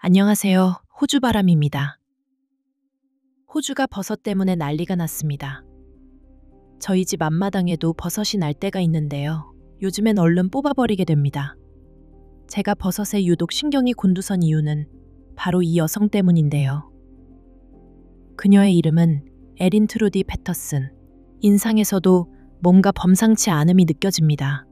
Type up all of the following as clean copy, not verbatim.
안녕하세요. 호주 바람입니다. 호주가 버섯 때문에 난리가 났습니다. 저희 집 앞마당에도 버섯이 날 때가 있는데요. 요즘엔 얼른 뽑아버리게 됩니다. 제가 버섯에 유독 신경이 곤두선 이유는 바로 이 여성 때문인데요. 그녀의 이름은 에린 트루디 패터슨. 인상에서도 뭔가 범상치 않음이 느껴집니다.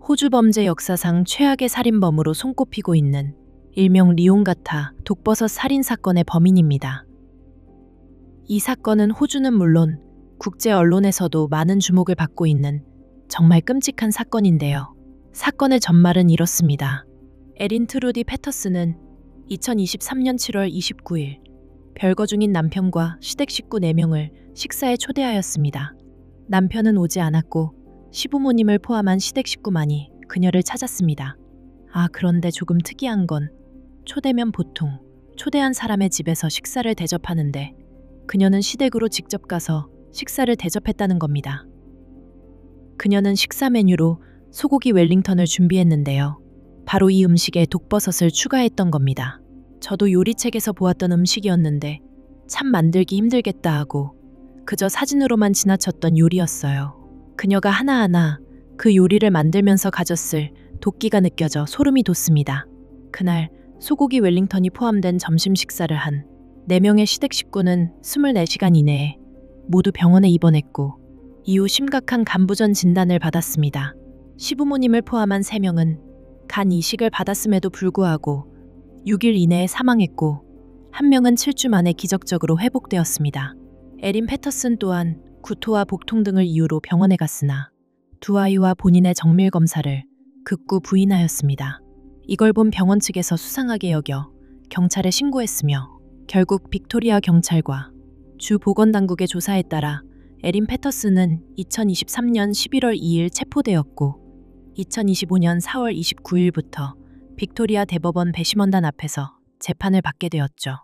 호주 범죄 역사상 최악의 살인범으로 손꼽히고 있는 일명 리옹가타 독버섯 살인 사건의 범인입니다. 이 사건은 호주는 물론 국제 언론에서도 많은 주목을 받고 있는 정말 끔찍한 사건인데요. 사건의 전말은 이렇습니다. 에린 트루디 패터슨은 2023년 7월 29일 별거 중인 남편과 시댁 식구 4명을 식사에 초대하였습니다. 남편은 오지 않았고 시부모님을 포함한 시댁 식구만이 그녀를 찾았습니다. 그런데 조금 특이한 건 초대면 보통 초대한 사람의 집에서 식사를 대접하는데 그녀는 시댁으로 직접 가서 식사를 대접했다는 겁니다. 그녀는 식사 메뉴로 소고기 웰링턴을 준비했는데요. 바로 이 음식에 독버섯을 추가했던 겁니다. 저도 요리책에서 보았던 음식이었는데 참 만들기 힘들겠다 하고 그저 사진으로만 지나쳤던 요리였어요. 그녀가 하나하나 그 요리를 만들면서 가졌을 도끼가 느껴져 소름이 돋습니다. 그날 소고기 웰링턴이 포함된 점심 식사를 한 4명의 시댁 식구는 24시간 이내에 모두 병원에 입원했고 이후 심각한 간부전 진단을 받았습니다. 시부모님을 포함한 3명은 간 이식을 받았음에도 불구하고 6일 이내에 사망했고 1명은 7주 만에 기적적으로 회복되었습니다. 에린 패터슨 또한 구토와 복통 등을 이유로 병원에 갔으나 2 아이와 본인의 정밀 검사를 극구 부인하였습니다. 이걸 본 병원 측에서 수상하게 여겨 경찰에 신고했으며 결국 빅토리아 경찰과 주 보건당국의 조사에 따라 에린 패터슨은 2023년 11월 2일 체포되었고 2025년 4월 29일부터 빅토리아 대법원 배심원단 앞에서 재판을 받게 되었죠.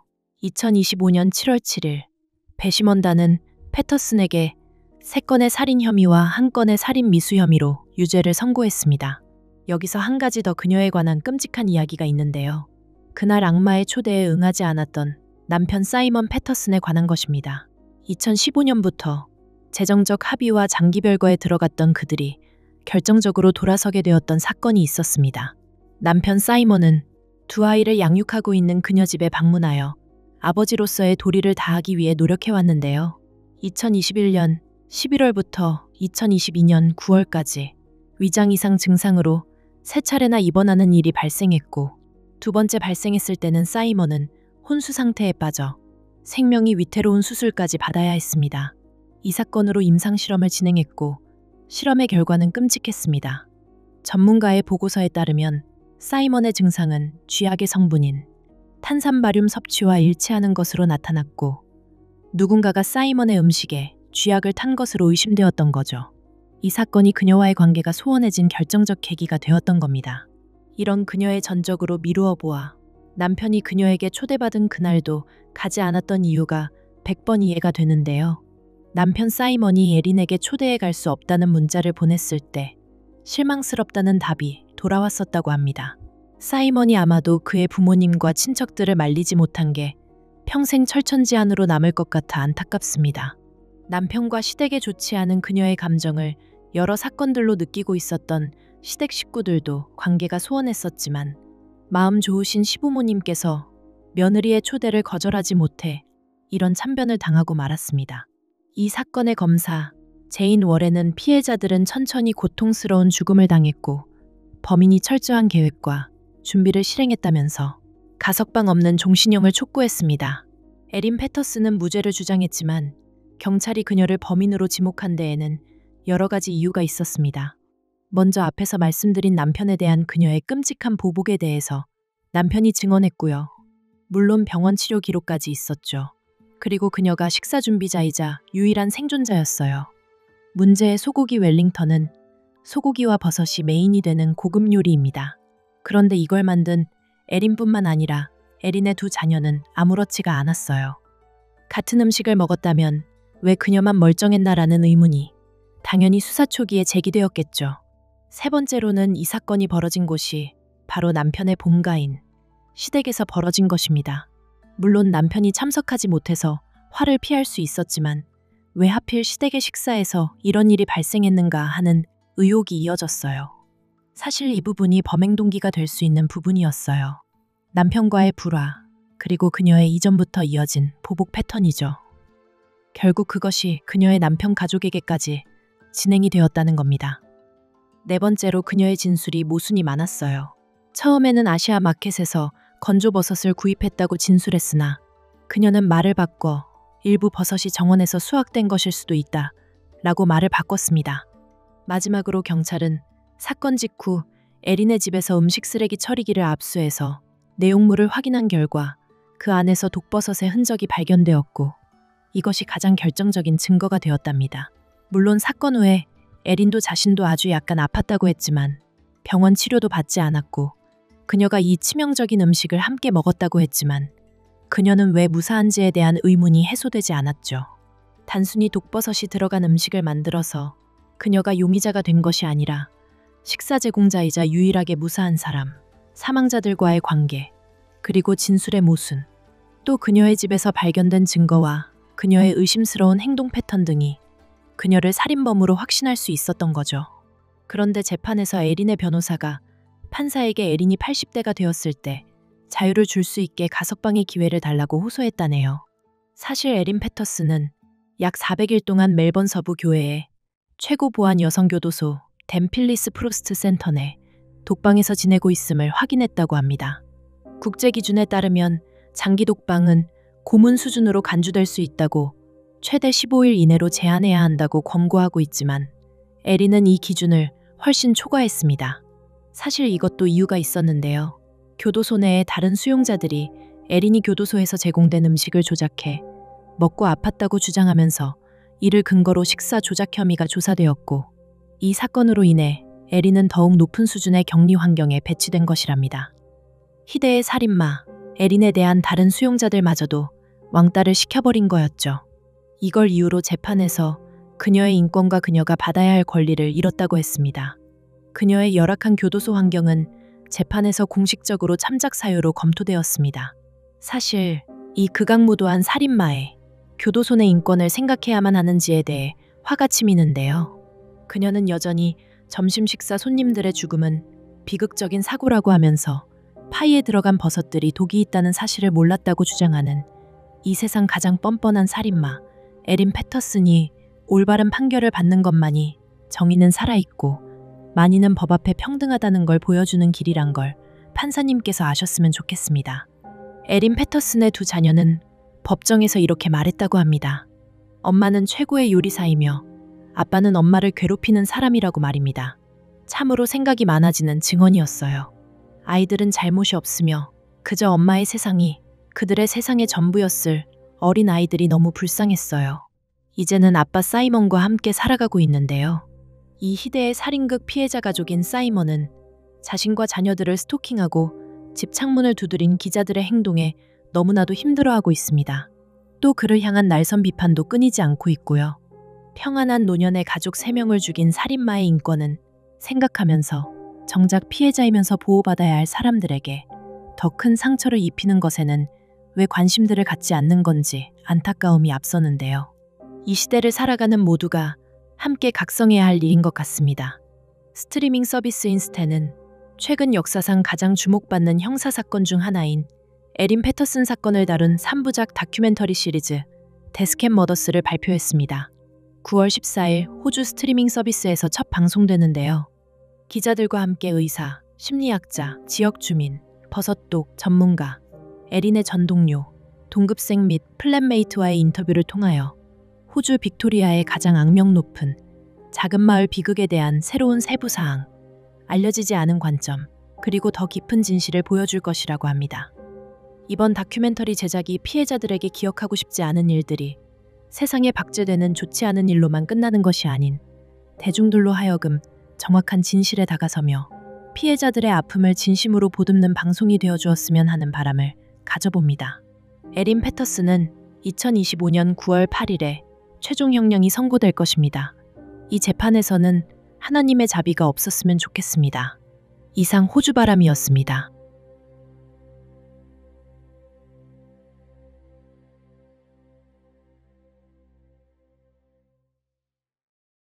2025년 7월 7일 배심원단은 패터슨에게 3건의 살인 혐의와 1건의 살인 미수 혐의로 유죄를 선고했습니다. 여기서 한 가지 더 그녀에 관한 끔찍한 이야기가 있는데요. 그날 악마의 초대에 응하지 않았던 남편 사이먼 패터슨에 관한 것입니다. 2015년부터 재정적 합의와 장기 별거에 들어갔던 그들이 결정적으로 돌아서게 되었던 사건이 있었습니다. 남편 사이먼은 2 아이를 양육하고 있는 그녀 집에 방문하여 아버지로서의 도리를 다하기 위해 노력해왔는데요. 2021년 11월부터 2022년 9월까지 위장 이상 증상으로 3차례나 입원하는 일이 발생했고 2번째 발생했을 때는 사이먼은 혼수 상태에 빠져 생명이 위태로운 수술까지 받아야 했습니다. 이 사건으로 임상실험을 진행했고 실험의 결과는 끔찍했습니다. 전문가의 보고서에 따르면 사이먼의 증상은 쥐약의 성분인 탄산바륨 섭취와 일치하는 것으로 나타났고 누군가가 사이먼의 음식에 쥐약을 탄 것으로 의심되었던 거죠. 이 사건이 그녀와의 관계가 소원해진 결정적 계기가 되었던 겁니다. 이런 그녀의 전적으로 미루어 보아 남편이 그녀에게 초대받은 그날도 가지 않았던 이유가 100번 이해가 되는데요. 남편 사이먼이 에린에게 초대해 갈 수 없다는 문자를 보냈을 때 실망스럽다는 답이 돌아왔었다고 합니다. 사이먼이 아마도 그의 부모님과 친척들을 말리지 못한 게 평생 철천지안으로 남을 것 같아 안타깝습니다. 남편과 시댁에 좋지 않은 그녀의 감정을 여러 사건들로 느끼고 있었던 시댁 식구들도 관계가 소원했었지만 마음 좋으신 시부모님께서 며느리의 초대를 거절하지 못해 이런 참변을 당하고 말았습니다. 이 사건의 검사 제인 워렌은 피해자들은 천천히 고통스러운 죽음을 당했고 범인이 철저한 계획과 준비를 실행했다면서 가석방 없는 종신형을 촉구했습니다. 에린 패터슨은 무죄를 주장했지만 경찰이 그녀를 범인으로 지목한 데에는 여러 가지 이유가 있었습니다. 먼저 앞에서 말씀드린 남편에 대한 그녀의 끔찍한 보복에 대해서 남편이 증언했고요. 물론 병원 치료 기록까지 있었죠. 그리고 그녀가 식사 준비자이자 유일한 생존자였어요. 문제의 소고기 웰링턴은 소고기와 버섯이 메인이 되는 고급 요리입니다. 그런데 이걸 만든 에린뿐만 아니라 에린의 2 자녀는 아무렇지가 않았어요. 같은 음식을 먹었다면 왜 그녀만 멀쩡했나라는 의문이 당연히 수사 초기에 제기되었겠죠. 3번째로는 이 사건이 벌어진 곳이 바로 남편의 본가인 시댁에서 벌어진 것입니다. 물론 남편이 참석하지 못해서 화를 피할 수 있었지만 왜 하필 시댁의 식사에서 이런 일이 발생했는가 하는 의혹이 이어졌어요. 사실 이 부분이 범행 동기가 될 수 있는 부분이었어요. 남편과의 불화, 그리고 그녀의 이전부터 이어진 보복 패턴이죠. 결국 그것이 그녀의 남편 가족에게까지 진행이 되었다는 겁니다. 네 번째로 그녀의 진술이 모순이 많았어요. 처음에는 아시아 마켓에서 건조버섯을 구입했다고 진술했으나 그녀는 말을 바꿔 일부 버섯이 정원에서 수확된 것일 수도 있다 라고 말을 바꿨습니다. 마지막으로 경찰은 사건 직후 에린의 집에서 음식 쓰레기 처리기를 압수해서 내용물을 확인한 결과 그 안에서 독버섯의 흔적이 발견되었고 이것이 가장 결정적인 증거가 되었답니다. 물론 사건 후에 에린도 자신도 아주 약간 아팠다고 했지만 병원 치료도 받지 않았고 그녀가 이 치명적인 음식을 함께 먹었다고 했지만 그녀는 왜 무사한지에 대한 의문이 해소되지 않았죠. 단순히 독버섯이 들어간 음식을 만들어서 그녀가 용의자가 된 것이 아니라 식사 제공자이자 유일하게 무사한 사람, 사망자들과의 관계, 그리고 진술의 모순, 또 그녀의 집에서 발견된 증거와 그녀의 의심스러운 행동 패턴 등이 그녀를 살인범으로 확신할 수 있었던 거죠. 그런데 재판에서 에린의 변호사가 판사에게 에린이 80대가 되었을 때 자유를 줄 수 있게 가석방의 기회를 달라고 호소했다네요. 사실 에린 패터슨은 약 400일 동안 멜번 서부 교회의 최고 보안 여성교도소 댐필리스 프로스트 센터 내 독방에서 지내고 있음을 확인했다고 합니다. 국제 기준에 따르면 장기 독방은 고문 수준으로 간주될 수 있다고 최대 15일 이내로 제한해야 한다고 권고하고 있지만 에린은 이 기준을 훨씬 초과했습니다. 사실 이것도 이유가 있었는데요. 교도소 내의 다른 수용자들이 에린이 교도소에서 제공된 음식을 조작해 먹고 아팠다고 주장하면서 이를 근거로 식사 조작 혐의가 조사되었고 이 사건으로 인해 에린은 더욱 높은 수준의 격리 환경에 배치된 것이랍니다. 희대의 살인마, 에린에 대한 다른 수용자들마저도 왕따를 시켜버린 거였죠. 이걸 이유로 재판에서 그녀의 인권과 그녀가 받아야 할 권리를 잃었다고 했습니다. 그녀의 열악한 교도소 환경은 재판에서 공식적으로 참작 사유로 검토되었습니다. 사실 이 극악무도한 살인마의 교도소 내 인권을 생각해야만 하는지에 대해 화가 치미는데요. 그녀는 여전히 점심 식사 손님들의 죽음은 비극적인 사고라고 하면서 파이에 들어간 버섯들이 독이 있다는 사실을 몰랐다고 주장하는 이 세상 가장 뻔뻔한 살인마 에린 패터슨이 올바른 판결을 받는 것만이 정의는 살아있고 만인은 법 앞에 평등하다는 걸 보여주는 길이란 걸 판사님께서 아셨으면 좋겠습니다. 에린 패터슨의 두 자녀는 법정에서 이렇게 말했다고 합니다. 엄마는 최고의 요리사이며 아빠는 엄마를 괴롭히는 사람이라고 말입니다. 참으로 생각이 많아지는 증언이었어요. 아이들은 잘못이 없으며 그저 엄마의 세상이 그들의 세상의 전부였을 어린 아이들이 너무 불쌍했어요. 이제는 아빠 사이먼과 함께 살아가고 있는데요. 이 희대의 살인극 피해자 가족인 사이먼은 자신과 자녀들을 스토킹하고 집 창문을 두드린 기자들의 행동에 너무나도 힘들어하고 있습니다. 또 그를 향한 날선 비판도 끊이지 않고 있고요. 평안한 노년의 가족 3명을 죽인 살인마의 인권은 생각하면서 정작 피해자이면서 보호받아야 할 사람들에게 더 큰 상처를 입히는 것에는 왜 관심들을 갖지 않는 건지 안타까움이 앞서는데요. 이 시대를 살아가는 모두가 함께 각성해야 할 일인 것 같습니다. 스트리밍 서비스인 스탠은 최근 역사상 가장 주목받는 형사사건 중 하나인 에린 패터슨 사건을 다룬 3부작 다큐멘터리 시리즈 데스켓 머더스를 발표했습니다. 9월 14일 호주 스트리밍 서비스에서 첫 방송되는데요. 기자들과 함께 의사, 심리학자, 지역 주민, 버섯독, 전문가, 에린의 전 동료, 동급생 및 플랫메이트와의 인터뷰를 통하여 호주 빅토리아의 가장 악명 높은 작은 마을 비극에 대한 새로운 세부 사항, 알려지지 않은 관점, 그리고 더 깊은 진실을 보여줄 것이라고 합니다. 이번 다큐멘터리 제작이 피해자들에게 기억하고 싶지 않은 일들이 세상에 박제되는 좋지 않은 일로만 끝나는 것이 아닌 대중들로 하여금 정확한 진실에 다가서며 피해자들의 아픔을 진심으로 보듬는 방송이 되어주었으면 하는 바람을 가져봅니다. 에린 패터슨은 2025년 9월 8일에 최종 형량이 선고될 것입니다. 이 재판에서는 하나님의 자비가 없었으면 좋겠습니다. 이상 호주바람이었습니다.